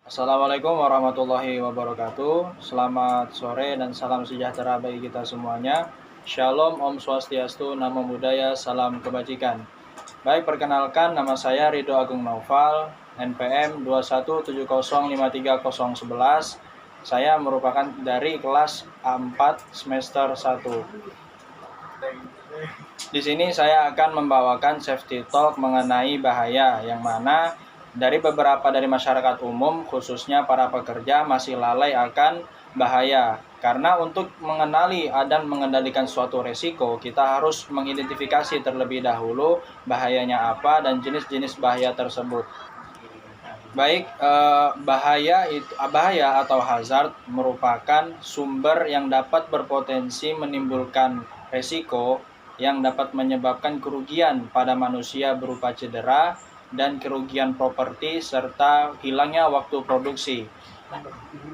Assalamualaikum warahmatullahi wabarakatuh. Selamat sore dan salam sejahtera bagi kita semuanya. Shalom, Om Swastiastu, Namo Buddhaya, salam kebajikan. Baik, perkenalkan nama saya Ridho Agung Naufal, NPM 217053011. Saya merupakan dari kelas A4 semester 1. Di sini saya akan membawakan safety talk mengenai bahaya yang mana dari beberapa dari masyarakat umum, khususnya para pekerja, masih lalai akan bahaya. Karena untuk mengenali dan mengendalikan suatu resiko, kita harus mengidentifikasi terlebih dahulu bahayanya apa dan jenis-jenis bahaya tersebut. Baik, bahaya atau hazard merupakan sumber yang dapat berpotensi menimbulkan resiko yang dapat menyebabkan kerugian pada manusia berupa cedera dan kerugian properti serta hilangnya waktu produksi.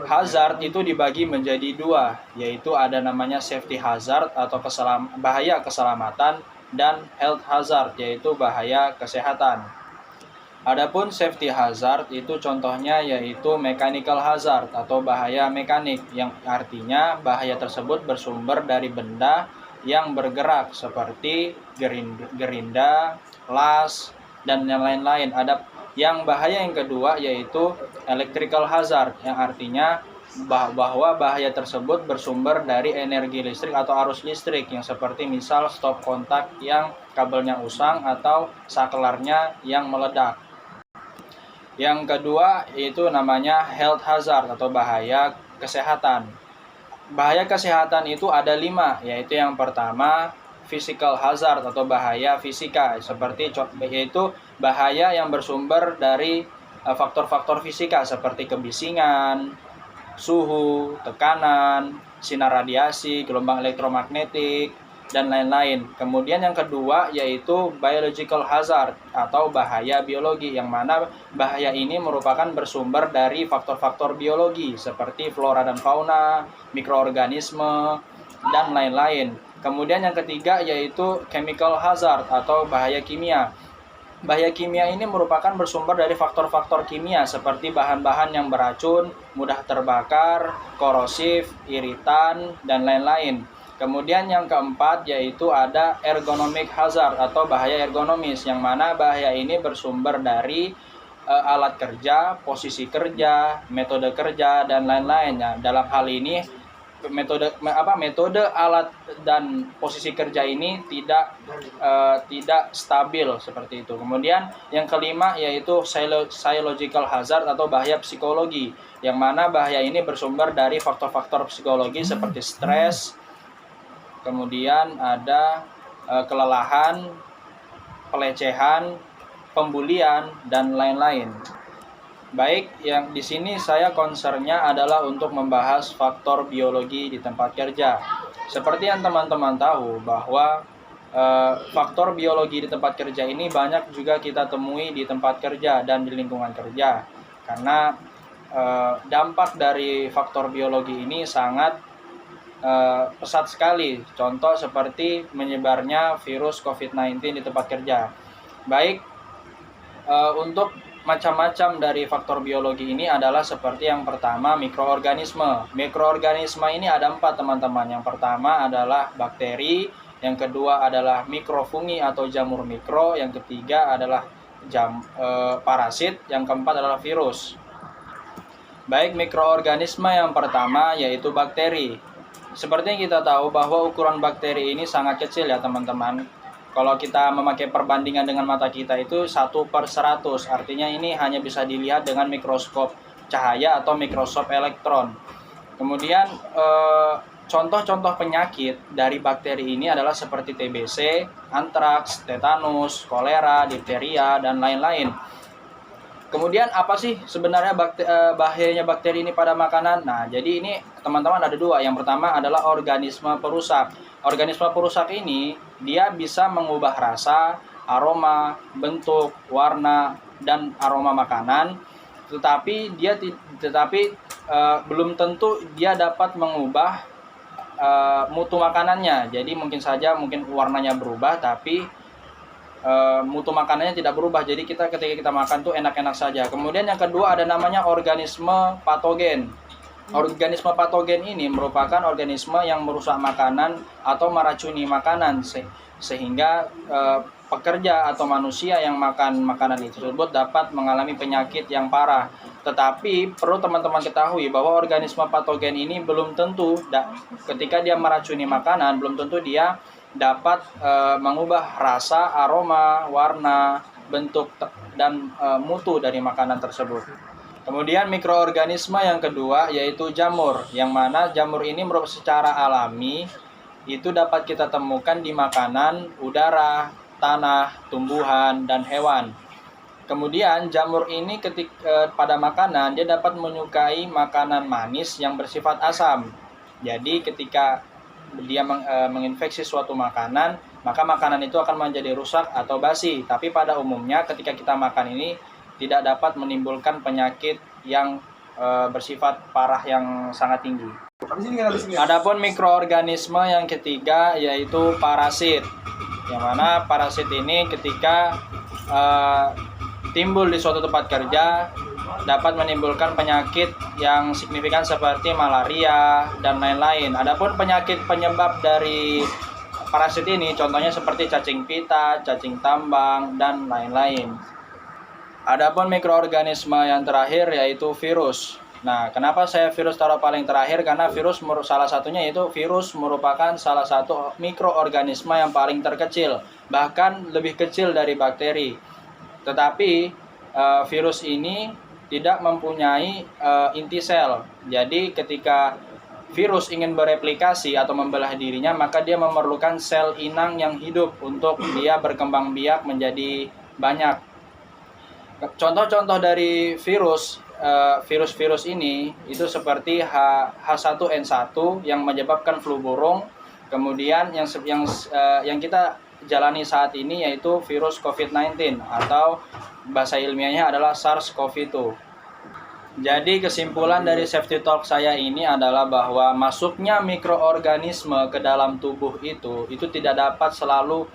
Hazard itu dibagi menjadi dua, yaitu ada namanya safety hazard atau bahaya keselamatan dan health hazard, yaitu bahaya kesehatan. Adapun safety hazard itu contohnya yaitu mechanical hazard atau bahaya mekanik, yang artinya bahaya tersebut bersumber dari benda yang bergerak seperti gerinda, las, dan yang lain-lain. Ada yang bahaya yang kedua yaitu electrical hazard, yang artinya bahwa bahaya tersebut bersumber dari energi listrik atau arus listrik, yang seperti misal stop kontak yang kabelnya usang atau saklarnya yang meledak. Yang kedua yaitu namanya health hazard atau bahaya kesehatan. Bahaya kesehatan itu ada 5, yaitu yang pertama physical hazard atau bahaya fisika, yaitu bahaya yang bersumber dari faktor-faktor fisika seperti kebisingan, suhu, tekanan, sinar radiasi, gelombang elektromagnetik, dan lain-lain. Kemudian yang kedua yaitu biological hazard atau bahaya biologi, yang mana bahaya ini merupakan bersumber dari faktor-faktor biologi seperti flora dan fauna, mikroorganisme, dan lain-lain. Kemudian yang ketiga yaitu chemical hazard atau bahaya kimia. Bahaya kimia ini merupakan bersumber dari faktor-faktor kimia seperti bahan-bahan yang beracun, mudah terbakar, korosif, iritan, dan lain-lain. Kemudian yang keempat yaitu ada ergonomic hazard atau bahaya ergonomis, yang mana bahaya ini bersumber dari alat kerja, posisi kerja, metode kerja, dan lain-lain. Nah, dalam hal ini metode alat dan posisi kerja ini tidak stabil seperti itu. Kemudian yang kelima yaitu psychological hazard atau bahaya psikologi, yang mana bahaya ini bersumber dari faktor-faktor psikologi seperti stres, kemudian ada kelelahan, pelecehan, pembulian, dan lain-lain. Baik, yang di sini saya concernnya adalah untuk membahas faktor biologi di tempat kerja. Seperti yang teman-teman tahu bahwa faktor biologi di tempat kerja ini banyak juga kita temui di tempat kerja dan di lingkungan kerja. Karena dampak dari faktor biologi ini sangat pesat sekali. Contoh seperti menyebarnya virus COVID-19 di tempat kerja. Baik, untuk macam-macam dari faktor biologi ini adalah seperti yang pertama mikroorganisme. Mikroorganisme ini ada 4 teman-teman. Yang pertama adalah bakteri, yang kedua adalah mikrofungi atau jamur mikro, yang ketiga adalah parasit, yang keempat adalah virus. Baik, mikroorganisme yang pertama yaitu bakteri. Seperti yang kita tahu bahwa ukuran bakteri ini sangat kecil ya teman-teman. Kalau kita memakai perbandingan dengan mata kita itu 1/100, artinya ini hanya bisa dilihat dengan mikroskop cahaya atau mikroskop elektron. Kemudian contoh-contoh penyakit dari bakteri ini adalah seperti TBC, antraks, tetanus, kolera, difteria, dan lain-lain. Kemudian apa sih sebenarnya bahayanya bakteri ini pada makanan? Nah, jadi ini teman-teman ada 2. Yang pertama adalah organisme perusak. Organisme perusak ini dia bisa mengubah rasa, aroma, bentuk, warna, dan aroma makanan. Tetapi belum tentu dia dapat mengubah mutu makanannya. Jadi mungkin warnanya berubah, tapi mutu makanannya tidak berubah. Jadi ketika kita makan tuh enak-enak saja. Kemudian yang kedua ada namanya organisme patogen. Organisme patogen ini merupakan organisme yang merusak makanan atau meracuni makanan sehingga pekerja atau manusia yang makan makanan tersebut dapat mengalami penyakit yang parah. Tetapi perlu teman-teman ketahui bahwa organisme patogen ini belum tentu ketika dia meracuni makanan belum tentu dia dapat mengubah rasa, aroma, warna, bentuk dan mutu dari makanan tersebut. Kemudian mikroorganisme yang kedua yaitu jamur, yang mana jamur ini merupakan secara alami itu dapat kita temukan di makanan, udara, tanah, tumbuhan, dan hewan. Kemudian jamur ini pada makanan dia dapat menyukai makanan manis yang bersifat asam. Jadi ketika dia menginfeksi suatu makanan, maka makanan itu akan menjadi rusak atau basi. Tapi pada umumnya ketika kita makan ini tidak dapat menimbulkan penyakit yang bersifat parah yang sangat tinggi. Adapun mikroorganisme yang ketiga yaitu parasit, yang mana parasit ini ketika timbul di suatu tempat kerja dapat menimbulkan penyakit yang signifikan seperti malaria dan lain-lain. Adapun penyakit penyebab dari parasit ini contohnya seperti cacing pita, cacing tambang, dan lain-lain. Adapun mikroorganisme yang terakhir yaitu virus. Nah, kenapa saya virus taruh paling terakhir? Karena virus salah satunya yaitu virus merupakan salah satu mikroorganisme yang paling terkecil, bahkan lebih kecil dari bakteri. Tetapi virus ini tidak mempunyai inti sel. Jadi ketika virus ingin bereplikasi atau membelah dirinya, maka dia memerlukan sel inang yang hidup untuk dia berkembang biak menjadi banyak. Contoh-contoh dari virus ini itu seperti H1N1 yang menyebabkan flu burung. Kemudian yang kita jalani saat ini yaitu virus COVID-19 atau bahasa ilmiahnya adalah SARS-CoV-2. Jadi kesimpulan dari Safety Talk saya ini adalah bahwa masuknya mikroorganisme ke dalam tubuh itu tidak dapat selalu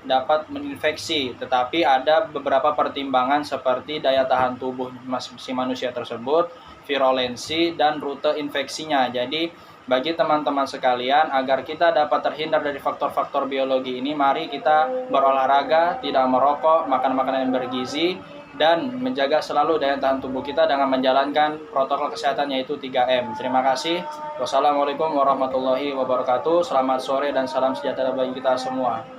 dapat menginfeksi, tetapi ada beberapa pertimbangan seperti daya tahan tubuh si manusia tersebut, virulensi, dan rute infeksinya. Jadi bagi teman-teman sekalian, agar kita dapat terhindar dari faktor-faktor biologi ini, mari kita berolahraga, tidak merokok, makan makanan yang bergizi, dan menjaga selalu daya tahan tubuh kita dengan menjalankan protokol kesehatan yaitu 3M. Terima kasih. Wassalamualaikum warahmatullahi wabarakatuh. Selamat sore dan salam sejahtera bagi kita semua.